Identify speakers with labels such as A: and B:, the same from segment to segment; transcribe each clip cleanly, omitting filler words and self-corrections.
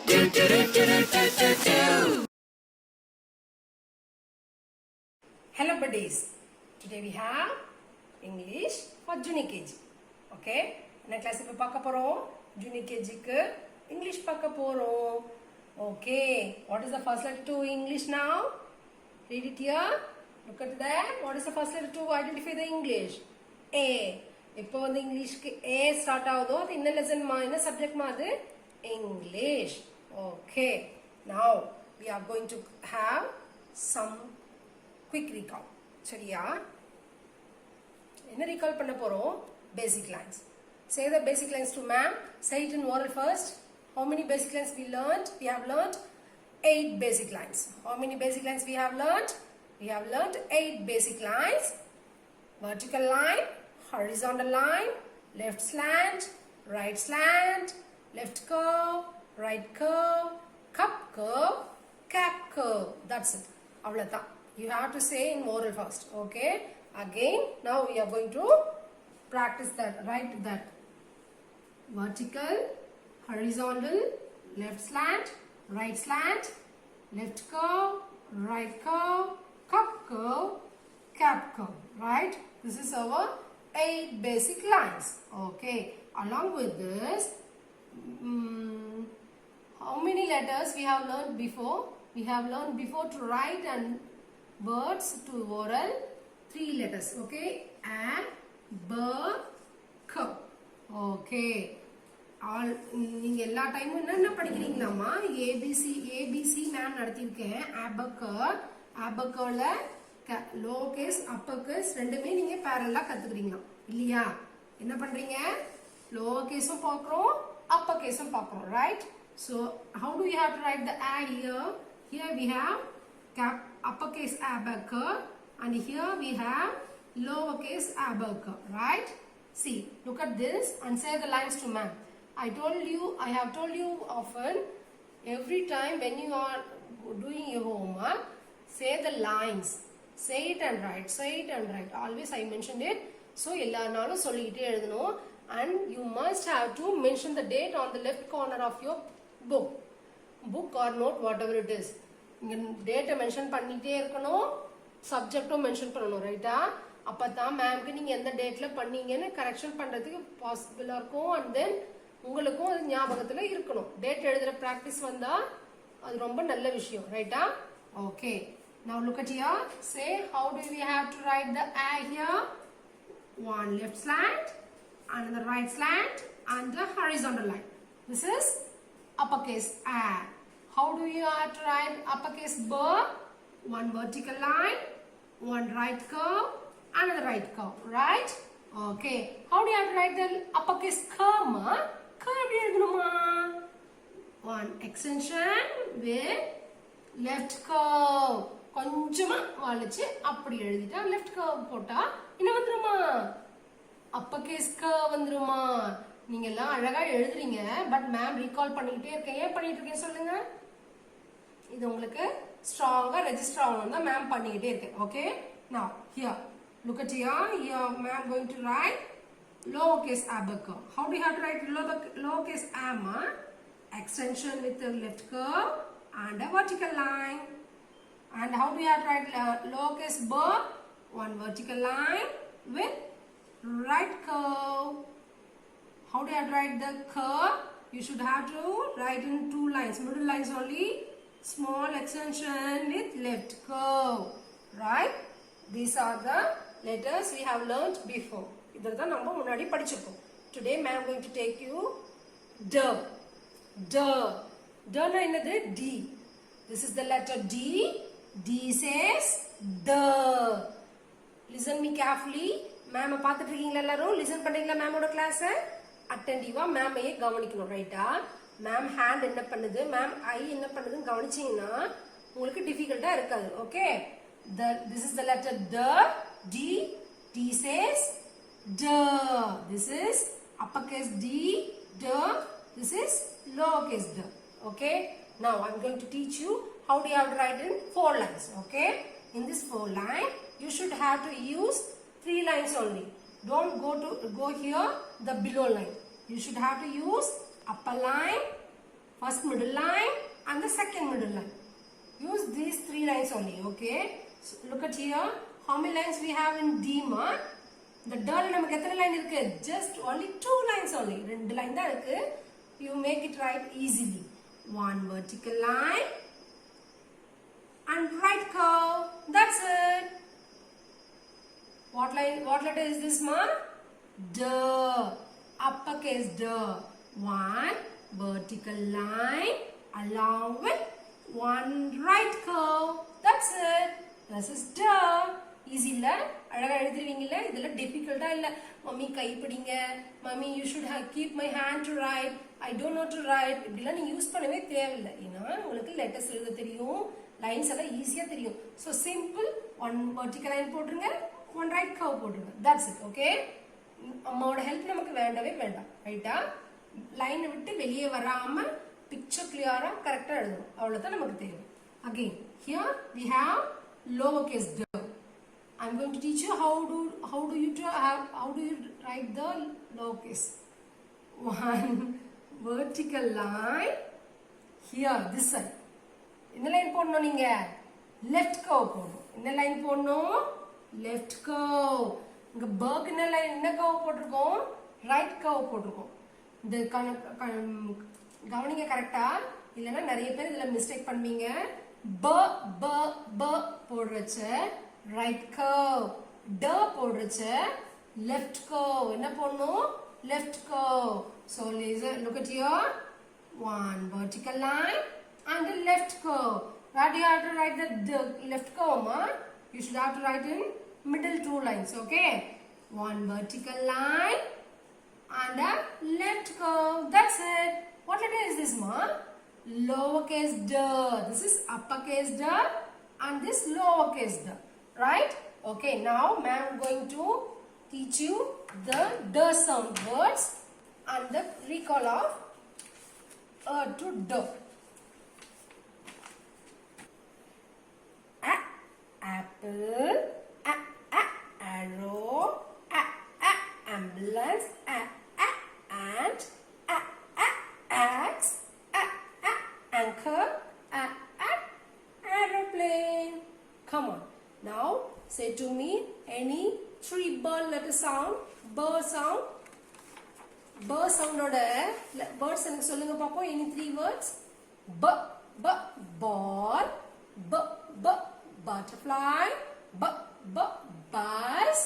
A: Hello buddies, today we have English for Junior KG. Okay, என்ன class இப்ப பார்க்க போறோம்? Junior KG க்கு English பார்க்க போறோம். Okay, what is the first letter to English now? Read it here. Look at that. What is the first letter to identify the English? A. இப்போ வந்து இங்கிலீஷ்க்கு A start ஆகுதோ அது என்ன லெசன் மா என்ன சப்ஜெக்ட் மா அது English. Okay, now we are going to have some quick recall. சரியா என்ன recall பண்ண போறோம் basic lines. Say the basic lines to ma'am. Say it in oral first. How many basic lines we learned? We have learned 8 basic lines. How many basic lines we have learned? We have learned 8 basic lines. Vertical line, horizontal line, left slant, right slant, left curve, right curve, cup curve, cap curve. That's it. அவ்வளவுதான். You have to say in oral first. Okay. Again, now we are going to practice that. Write that. Vertical, horizontal, left slant, right slant, left curve, right curve, cup curve, cap curve. Right? This is our 8 basic lines. Okay. Along with this, how many letters we have learned before? We have learned before to write and words to oral 3 letters. Okay. A, B, K. Okay. All நீங்க எல்லா டைமும் என்ன படிக்கிறீங்களாமா ABC ma'am நடத்திருக்கேன் abacus lower case upper case ரெண்டுமே நீங்க parallel கத்துக்கிறீங்க இல்லையா என்ன பண்றீங்க lower case பார்க்கறோம் upper case பார்க்கறோம் right so how do you have to write the a here we have uppercase abacus and here we have lowercase abacus right see look at this and say the lines to ma'am I have told you often every time when you are doing your homework say the lines say it and write always I mentioned it so எல்லா நாளும் சொல்லிட்டே எழுதணும் and you must have to mention the date on the left corner of your book or note whatever it is இங்க டேட்டை mention பண்ணிட்டே இருக்கணும் சப்ஜெக்ட்டும் mention பண்ணணும் ரைட்டா அப்பதான் மேம்க்கு நீங்க எந்த டேட்ல பண்ணீங்கன்னு கரெக்ஷன் பண்றதுக்கு பாசிபிளா இருக்கும் and then உங்களுக்கும் அது ஞாபகத்துல இருக்கணும் டேட் எழுதுற பிராக்டிஸ் வந்தா அது ரொம்ப நல்ல விஷயம் ரைட்டா okay now look at here say how do we have to write the a here one left slant and the right slant and the horizontal line this is uppercase a how do you have to write uppercase b one vertical line one right curve another right curve right okay how do you have to write the uppercase curve curve எழுதணுமா one extension with left curve கொஞ்சமா வளைச்சு அப்படி எழுதிட்டா left curve போட்டா என்ன வந்துருமா uppercase curve வந்துருமா நீங்க எல்லாம் அழகா எழுதுறீங்க பட் மேம் ரீகால் பண்ணிட்டே இருக்கேன் ஏன் பண்ணிட்டு இருக்கேன் சொல்லுங்க இது உங்களுக்கு ஸ்ட்ராங்கா ரெஜிஸ்டர் ஆகணும் தான் மேம் பண்ணிட்டே இருக்கேன் okay now here look at here ma'am going to write lowercase abacus how do you have to write lowercase am extension with the left curve and a vertical line and how do you have to write lowercase b one vertical line with right curve how do you have to write the curve you should have to write in 2 lines middle lines only small extension with left curve right these are the letters we have learned before இதெல்லாம் தான் நம்ம முன்னாடி படிச்சிருக்கோம் today ma'am going to take you d னா என்னது d this is the letter d says the listen me carefully ma'am பார்த்துட்டு இருக்கீங்களா எல்லாரும் listen பண்றீங்களா மேமோட கிளாஸ் அட்டென்டிவா மேமையே கவனிக்கணும் ரைட்டா மேம் ஹேண்ட் என்ன பண்ணுது மேம் ஐ என்ன பண்ணுதுன்னு கவனிச்சீங்கன்னா உங்களுக்கு டிஃபிகல்ட்டா இருக்காது okay this is the letter d says the this is uppercase d this is lowercase d okay now I'm going to teach you how do you have to write in 4 lines okay in this 4 line you should have to use 3 lines only don't go here the below line you should have to use upper line First middle line and the second middle line. Use these 3 lines only, okay? So look at here. How many lines we have in D, ma? The D நமக்கு எத்தனை line இருக்கு? Just only 2 lines only. 2 line தான் இருக்கு. You make it right easily. One vertical line and right curve. That's it. What letter is this, ma? D. Uppercase D. One vertical line along with one right curve. That's it. This is D. Easy இல்ல? அழகா எழுதுவீங்கல்ல? இதெல்லாம் difficult-ஆ இல்ல. Mummy கை பிடிங்க. Mummy you should have keep my hand to write. I don't know to write. இப்படிலாம் நீங்க use பண்ணவே தேவையில்லை. ஏன்னா உங்களுக்கு லெட்டர்ஸ் எழுத தெரியும். லைன்ஸ் எல்லாம் ஈஸியா தெரியும். So simple. One vertical line போட்டுருங்க. One right curve போட்டுருங்க. That's it. Okay? அம்மாவோட ஹெல்ப் நமக்கு வேண்டவே வேண்டாம். ரைட்டா? லைனை விட்டு வெளியே வராம பிக்சர் கிளியரா கரெக்டா எழுதணும். அவ்வளவுதான் நமக்கு தேவை. Again, here we have lowercase d. I'm going to teach you how do you write the lowercase. One vertical line here this side. என்ன லைன் போடணும் நீங்க? left curve போடணும். என்ன லைன் போடணும்? left curve. இங்க பர்க் என்ன லைன் என்ன curve போட்டுருக்கோம்? right curve போட்டுருக்கோம். இந்த கவனிங்க கரெக்டா? இல்லனா நிறைய பேர் இதுல மிஸ்டேக் பண்ணுவீங்க. ப போடுறச்ச right curve, d போடுறச்ச left curve. என்ன போடணும்? left curve. So look at here. One vertical line and the left curve. Where do you have to write the left curve, ma? You should have to write in middle 2 lines, okay? One vertical line and a left curve. That's it. What letter is this, ma? Lowercase d. This is uppercase d and this lowercase d. Right? Okay, now ma'am going to teach you the d sound words and the recall of to d. Apple, arrow, ambulance, ant, axe, anchor, aeroplane. Come on. Now say to me any 3 bird letter sound, bird sound. Bird sound oda birds எனக்கு சொல்லுங்க பாப்போம். Any 3 words? Ball, butterfly, bus,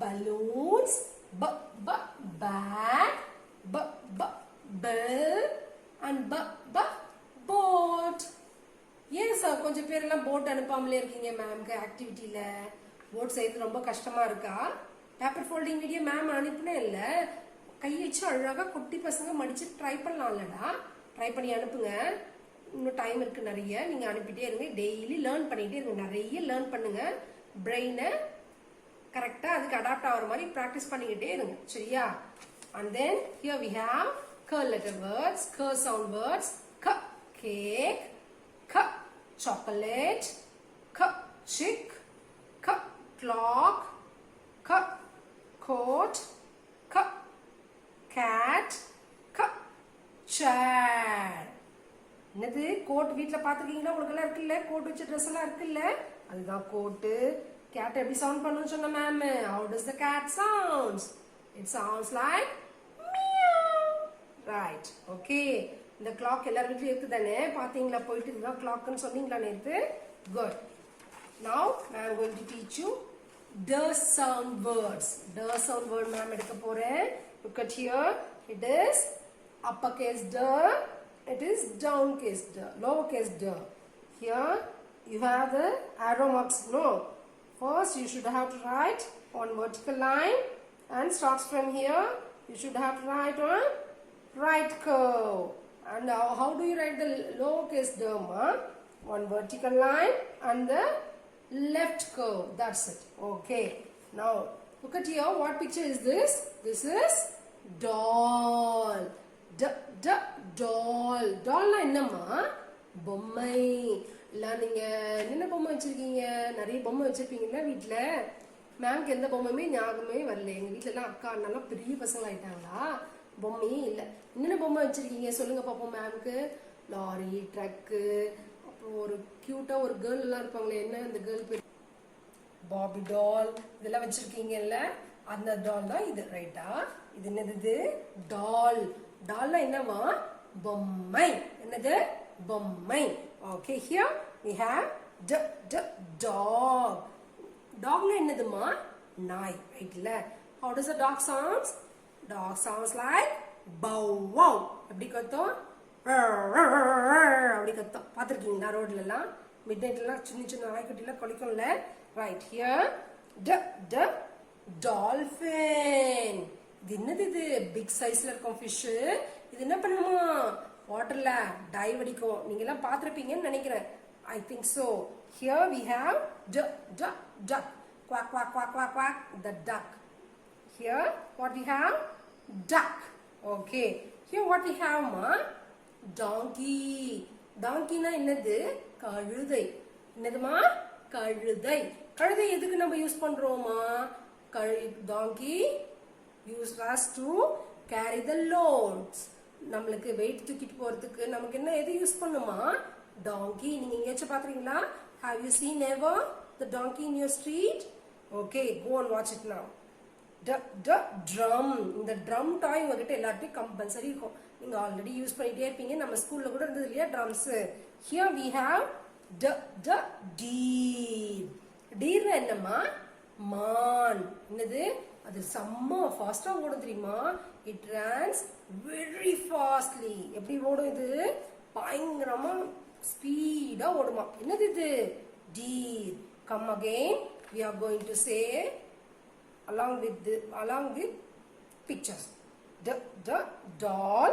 A: balloons, bag, bill and boat. ஏன் sir கொஞ்சம் பேரெல்லாம் boat அனுப்பாமலே இருக்கீங்க மேம்க்கு ஆக்டிவிட்டியில? Boat செய்யறது ரொம்ப கஷ்டமா இருக்கா? பேப்பர் ஃபோல்டிங் வீடியோ மேம் அனுப்புனே இல்ல. கை வச்சு அழகா குட்டி பசங்க மடிச்சு ட்ரை பண்ணலாம்லடா. ட்ரை பண்ணி அனுப்புங்க. இன்னும் டைம் இருக்கு நிறைய. நீங்க அனுப்பிட்டே இருங்க. டெய்லி லேர்ன் பண்ணிட்டே இருங்க. நிறைய லேர்ன் பண்ணுங்க. பிரெயினை கரெக்டா அதுக்கு அடாப்ட் ஆகிற மாதிரி ப்ராக்டிஸ் பண்ணிக்கிட்டே இருங்க. சரியா? And then here we have curl letter words, curl sound words. Cake, chocolate, chick, clock, coat, cat, chair. என்னது கோட் வீட்ல பாத்துக்கிட்டீங்களா? உங்களுக்கு எல்லாம் இருக்குல்ல? கோட் வச்ச Dress எல்லாம் இருக்குல்ல? அதுதான் கோட். cat எப்படி சவுண்ட் பண்ணுன்னு சொன்ன ma'am. How does the cat sounds? It sounds like meow. Right. Okay. இந்த clock எல்லார் வீட்லயும் இருக்குதானே? பாத்தீங்களா? போயிட்டு இதுதான் clockன்னு சொன்னீங்களா நேத்து? Good. Now I am going to teach you the sound words. The sound word ma'am எடுக்க போறேன். Look at here. It is uppercase d. It is downcase d. Lowercase d. Here you have the arrow marks. No. First you should have to write on vertical line and starts from here. You should have to write on right curve. And how do you write the lowercase d, ma? One vertical line and the left curve. That's it. Okay. Now look at here. What picture is this? This is doll. Doll. Doll na என்னம்மா? பொம்மை. இல்ல நீங்க என்ன பொம்மை வச்சிருக்கீங்க? நிறைய பொம்மை வச்சிருப்பீங்கல்ல வீட்ல. மேம்க்கு எந்த பொம்மையுமே ஞாபகமே வரல. எங்க வீட்ல எல்லாம் அக்கா அண்ணாலாம் பெரிய பசங்க ஆயிட்டாங்களா? பொம்மையே இல்லை. என்னென்ன பொம்மை வச்சிருக்கீங்க சொல்லுங்க பாப்போம் மேம்க்கு. லாரி, ட்ரக்கு, அப்புறம் ஒரு கியூட்டா ஒரு கேர்ள் எல்லாம் இருப்பாங்களே, என்ன அந்த கேர்ள் பேர், பாபி டால், இதெல்லாம் வச்சிருக்கீங்கல்ல, அந்த டால் தான் இது. ரைட்டா? இது என்னது? டால். டால்னா என்னவா? பொம்மை. என்னது? பொம்மை. Okay, here we have dog. டாக்னா என்னதுமா? நாய். ரைட்ல? how does a dog sounds? Dog sounds like bow wow. எப்படி கத்தும்? அப்படி கத்தும். பாத்திருக்கீங்களா ரோட்ல எல்லாம்? மிட் நைட்ல எல்லாம் சின்ன சின்ன நாய்க்குட்டி எல்லாம் கொலைக்கும்ல. Right, here dolphin. இது என்னது? இது பிக் சைஸ்ல இருக்கும் ஃபிஷ். இது என்ன பண்ணுமா? வாட்டர்ல டைவ் அடிக்கும். நீங்க எல்லாம் பாத்திருப்பீங்கன்னு நினைக்கிறேன். I think so. Here we have duck. Quack quack quack quack quack. The duck. Here what we have? Duck. Okay. Here what we have ma? Donkey. Donkey na என்னது? கழுதை. என்னதுமா? கழுதை. கழுதை எதுக்கு நம்ம யூஸ் பண்றோமா? donkey used us to carry the loads. நம்மளுக்கு wait தூக்கிட்டு போறதுக்கு நமக்கு என்ன எது யூஸ் பண்ணுமா? donkey. நீங்க எங்கேயாச்சும் பாத்தீங்களா? Have you seen ever the donkey in your street? Okay, go and watch it now. Drum. இந்த drum toy உங்ககிட்ட எல்லாத்தையும் கம்பல்சரி இருக்கும். நீங்க ஆல்ரெடி யூஸ் பண்ணிட்டே இருப்பீங்க. நம்ம ஸ்கூல்ல கூட இருந்தது இல்லையா drums. Here we have deer. deer என்னமா? மான். என்னது? அது செம்ம ஃபாஸ்டா ஓடும் தெரியுமா? It runs very fastly. எப்படி ஓடும் இது? பயங்கரமா ஸ்பீடா ஓடுமா. என்னது இது? deer. Come again. We are going to say along with pictures. Doll,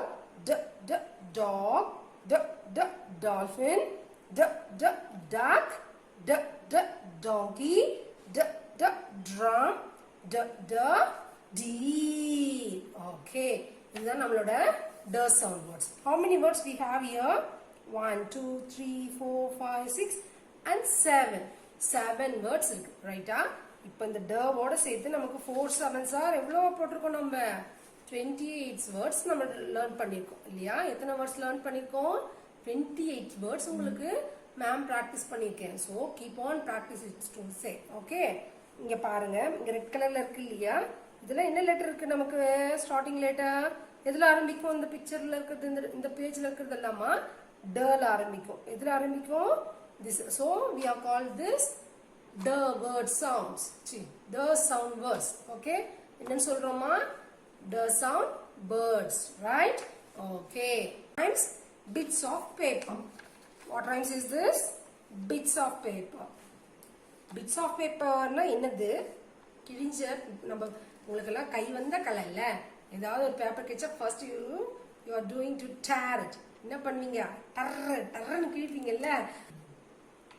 A: dog, dolphin, duck, donkey, drum, deer. Okay, these are நம்மளோட the sound words. How many words we have here? 1 2 3 4 5 6 and 7. 7 words இருக்கு. ரைட்டா? இப்போ இந்த டவோட சேர்த்து நமக்கு 4 7s R எவ்வளவு போட்டுருக்கோம்? நம்ம 28 words நம்ம லேர்ன் பண்ணிருக்கோம் இல்லையா? எத்தனை words லேர்ன் பண்ணிருக்கோம்? 28 words உங்களுக்கு மேம் பிராக்டிஸ் பண்ணிருக்கேன். So keep on practice it's to say. Okay, இங்க பாருங்க, இங்க ரெட் கலர்ல இருக்கு இல்லையா? இதுல என்ன லெட்டர் இருக்கு நமக்கு? ஸ்டார்டிங் லெட்டர் எதுல ஆரம்பிக்கும்? இந்த பிக்சர்ல இருக்குது, இந்த பேஜ்ல இருக்கிறது எல்லாமா டல ஆரம்பிக்கும். எதுல ஆரம்பிக்கும்? this. So we have called this the word sounds. The sound words. Okay, என்னன்னு சொல்றோமா? The sound birds, right? Okay. Rhymes bits of paper. What rhymes is this? Bits of paper. Bits of paper na என்னது? கிழிஞ்ச நம்ம உங்களுக்கு எல்லாம் கை வந்த கலர்ல ஏதாவது ஒரு paper கிழிச்சா first you are doing to tear it. என்ன பண்ணுவீங்க? டர்ன்னு கிழிப்பீங்கல்ல.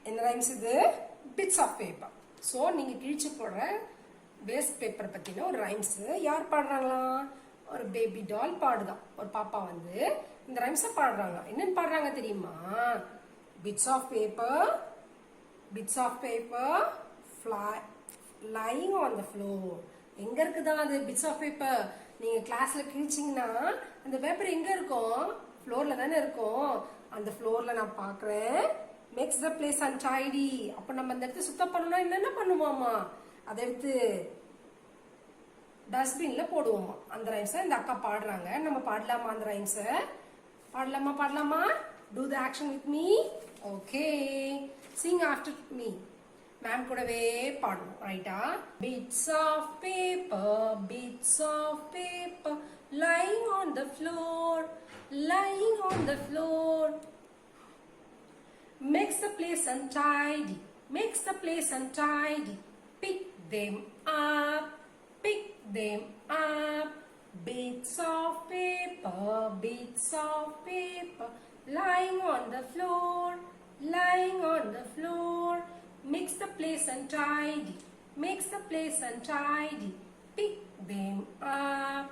A: என்ன ரைம்ஸ் இது? bits of paper. சோ நீங்க கிழிச்சு போடுற வேஸ்ட் பேப்பர் பத்தின ஒரு ரைம்ஸ் யார் பாடுறாங்களா? ஒரு பேபி டால் பாடுதான். ஒரு பாப்பா வந்து இந்த ரைம்ஸ பாடுறாங்க. என்னன்னு பாடுறாங்க தெரியுமா? bits of paper lying on the floor. எங்க இருக்குதா அது bits of paper? நீங்க கிளாஸ்ல கிழிச்சீங்கன்னா அந்த பேப்பர் எங்க இருக்கும்? ஃப்ளோர்ல தானே இருக்கும். அந்த ஃப்ளோர்ல நான் பாக்குறேன். makes the place untidy. அப்ப நம்ம அந்த இடத்தை சுத்தம் பண்ணனும்னா என்ன பண்ணுவோமா? அதை எடுத்து டஸ்ட்பின்ல போடுவோமா. அந்த ரைம்ஸ் இந்த அக்கா பாடுறாங்க. நம்ம பாடலாமா அந்த ரைம்ஸ்? பாடலாமா? do the action with me. Okay, sing after me. Ma'am கூடவே பாடணும். ரைட்டா? bits of paper lying on the floor makes the place untidy. Pick them up. Bits of paper lying on the floor makes the place untidy. Pick them up.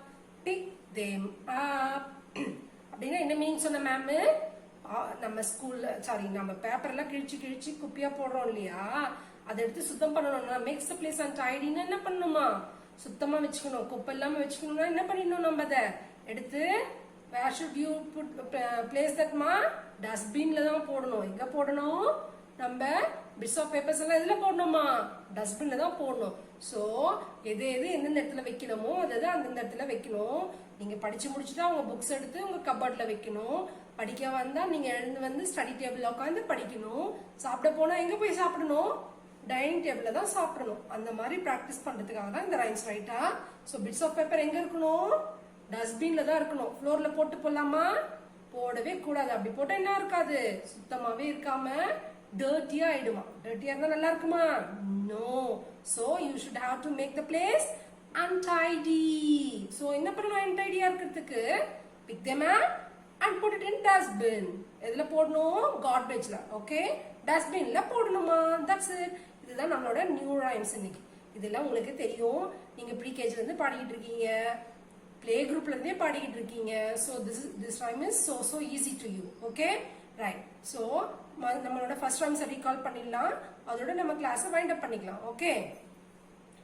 A: அப்படின்னா என்ன meaning சொன்ன ma'am? நம்ம ஸ்கூல்ல நம்ம பேப்பர்ல கிழிச்சு குப்பியா போடுறோம் இல்லையா? அதை எடுத்து சுத்தம் பண்ணணும்னா மேக்ஸ் த பிளேஸ் அண்ட் டைடின்னு என்ன பண்ணணுமா? சுத்தமா வச்சுக்கணும். குப்பை இல்லாம வச்சுக்கணும்னா என்ன பண்ணிடணும்? நம்ம அதை எடுத்து where should you put place that ma dustbinல தான் போடணும். எங்க போடணும்? நம்ம bits of papers எல்லாம் எதுல போடணுமா? dustbinல தான் போடணும். சோ எது எந்த இடத்துல வைக்கணுமோ அது அந்த இடத்துல வைக்கணும். நீங்க படிச்சு முடிச்சிட்டா உங்க புக்ஸ் எடுத்து உங்க கபோர்ட்ல வைக்கணும். படிக்க வந்தா நீங்க எழுந்து வந்து ஸ்டடி டேபிள்ல உட்கார்ந்து படிக்கணும். சாப்பிட போனா எங்க போய் சாப்பிடணும்? டைனிங் டேபிள்ல தான் சாப்பிடணும். அந்த மாதிரி பிராக்டிஸ் பண்றதுக்காக தான் இந்த ரைம்ஸ் ரைட்டா. சோ பிட்ஸ் ஆஃப் பேப்பர் எங்க இருக்கணும்? டஸ்ட்பின்ல தான் இருக்கணும். ஃப்ளோர்ல போட்டு போலாமா? போடவே கூடாது. அப்படி போட்டா என்ன இருக்காது? சுத்தமாவே இருக்காம டர்ட்டியா ஆயிடுமா? டர்ட்டியா இருந்தா நல்லா இருக்குமா? No. So you should have to make the place untidy. So என்ன பண்ணணும் untidy இருக்கிறதுக்கு? pick them up and put it in dustbin. எதுல போடணும்? கார்பேஜ்ல. ஓகே, டஸ்ட்பின்ல போடணுமா? That's it. இதுதான் நம்மளோட நியூ ரைம்ஸ் இன்னைக்கு. இதெல்லாம் உங்களுக்கு தெரியும். நீங்க ப்ரீ கேஜில இருந்து பாடிக்கிட்டு இருக்கீங்க, பிளே குரூப்ல இருந்தே பாடிக்கிட்டு இருக்கீங்க. So this rhyme is so easy to you. Okay, right. So நம்மளோட ஃபர்ஸ்ட் ரைம்ஸ் ரீகால் பண்ணிடலாம். அதோட நம்ம கிளாஸை வைண்ட் அப் பண்ணிக்கலாம். ஓகே,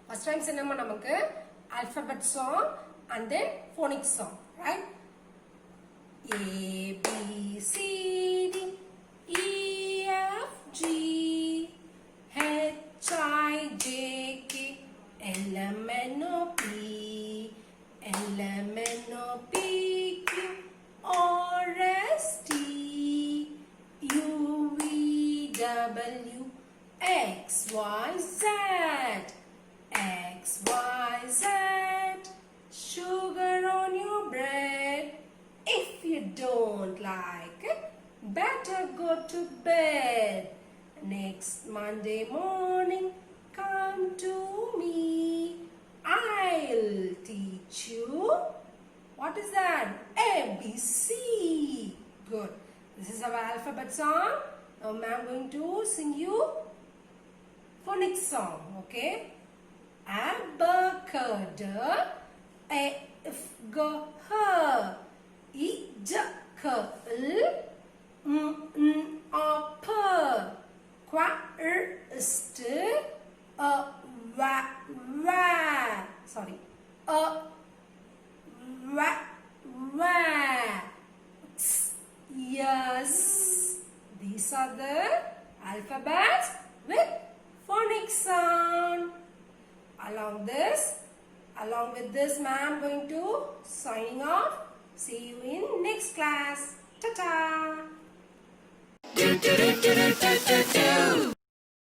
A: ஃபர்ஸ்ட் ரைம்ஸ் என்னமா நமக்கு alphabet song and then phonic song, right? A B C D E F G H I J K L M N O P L M N O P Q R S T U V W X Y Z X Y Z. Sugar on your bread. If you don't like it, better go to bed. Next Monday morning, come to me. I'll teach you. What is that? ABC. Good. This is our alphabet song. Now I'm going to sing you phonics song. Okay? Abacada. A F G H I J K L M N O P Q R S T A W W. Sorry, A W W. Yes, these are the alphabets with phonic sound. Along with this, ma'am going to signing off. See you in next class. Ta-ta!